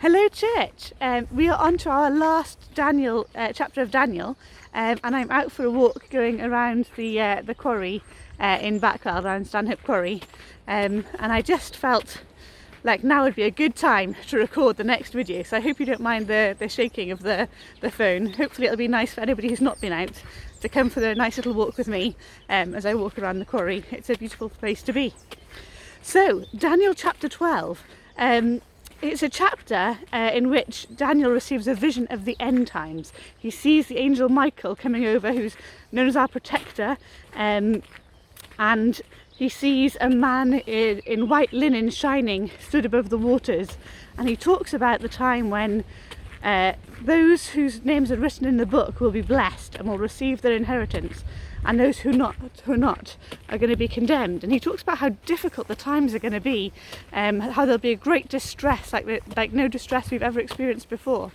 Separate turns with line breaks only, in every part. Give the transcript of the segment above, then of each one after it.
Hello church, we are on to our last chapter of Daniel, and I'm out for a walk going around the quarry in Backwell, around Stanhope Quarry, and I just felt like now would be a good time to record the next video, so I hope you don't mind the shaking of the phone. Hopefully it'll be nice for anybody who's not been out to come for a nice little walk with me as I walk around the quarry. It's a beautiful place to be. So, Daniel chapter 12. It's a chapter in which Daniel receives a vision of the end times. He sees the angel Michael coming over, who's known as our protector, and he sees a man in white linen shining stood above the waters, and he talks about the time when those whose names are written in the book will be blessed and will receive their inheritance, and those who are not are going to be condemned. And he talks about how difficult the times are going to be, how there'll be a great distress like no distress we've ever experienced before,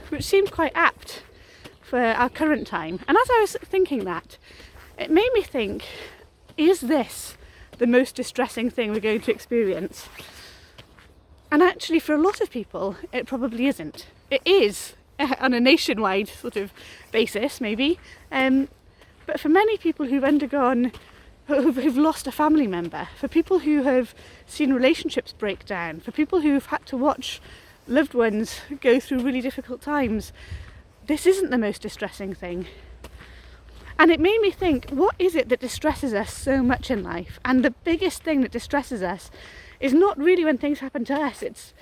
which seemed quite apt for our current time. And as I was thinking that, it made me think, is this the most distressing thing we're going to experience? And actually for a lot of people it probably isn't. It is on a nationwide sort of basis maybe, but for many people who've lost a family member, for people who have seen relationships break down, for people who've had to watch loved ones go through really difficult times, this isn't the most distressing thing. And it made me think, what is it that distresses us so much in life? And the biggest thing that distresses us is not really when things happen to us. It's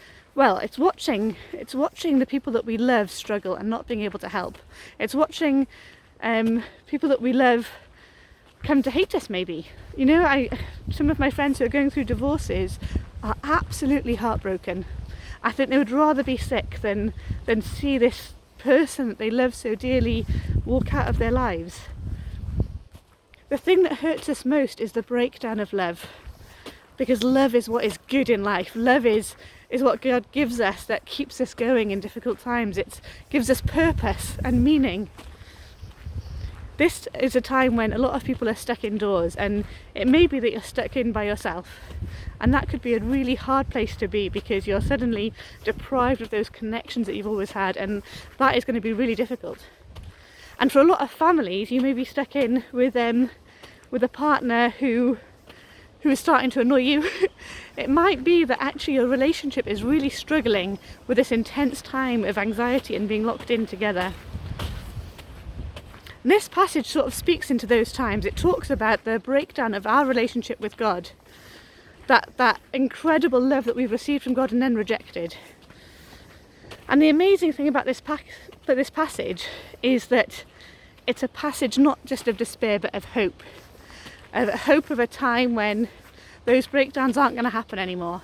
watching the people that we love struggle and not being able to help. It's watching people that we love come to hate us maybe. You know, some of my friends who are going through divorces are absolutely heartbroken. I think they would rather be sick than see this person that they love so dearly walk out of their lives. The thing that hurts us most is the breakdown of love, because love is what is good in life. Love is what God gives us, that keeps us going in difficult times. It gives us purpose and meaning. This is a time when a lot of people are stuck indoors, and it may be that you're stuck in by yourself, and that could be a really hard place to be because you're suddenly deprived of those connections that you've always had, and that is going to be really difficult. And for a lot of families, you may be stuck in with a partner who is starting to annoy you. It might be that actually your relationship is really struggling with this intense time of anxiety and being locked in together. And this passage sort of speaks into those times. It talks about the breakdown of our relationship with God, that incredible love that we've received from God and then rejected. And the amazing thing about this passage is that it's a passage not just of despair but of hope. A hope of a time when those breakdowns aren't going to happen anymore,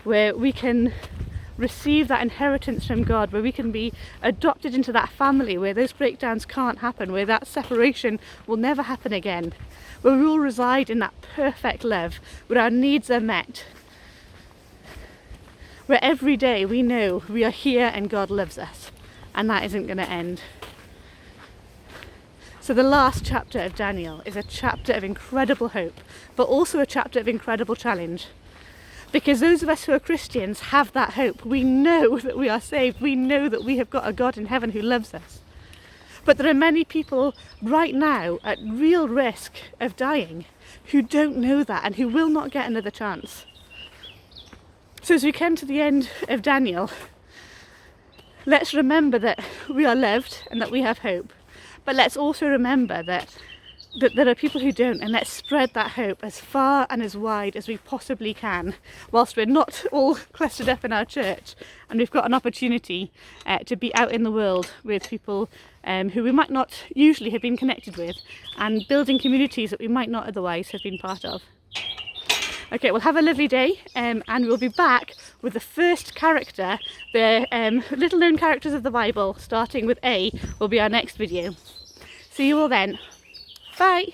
where we can receive that inheritance from God, where we can be adopted into that family, where those breakdowns can't happen, where that separation will never happen again, where we all reside in that perfect love, where our needs are met, where every day we know we are here and God loves us, and that isn't going to end. So the last chapter of Daniel is a chapter of incredible hope, but also a chapter of incredible challenge. Because those of us who are Christians have that hope. We know that we are saved. We know that we have got a God in heaven who loves us. But there are many people right now at real risk of dying who don't know that and who will not get another chance. So as we come to the end of Daniel, let's remember that we are loved and that we have hope. But let's also remember that there are people who don't, and let's spread that hope as far and as wide as we possibly can, whilst we're not all clustered up in our church and we've got an opportunity to be out in the world with people who we might not usually have been connected with, and building communities that we might not otherwise have been part of. Okay, well, have a lovely day, and we'll be back with the first character, the little known characters of the Bible, starting with A, will be our next video. See you all then. Bye!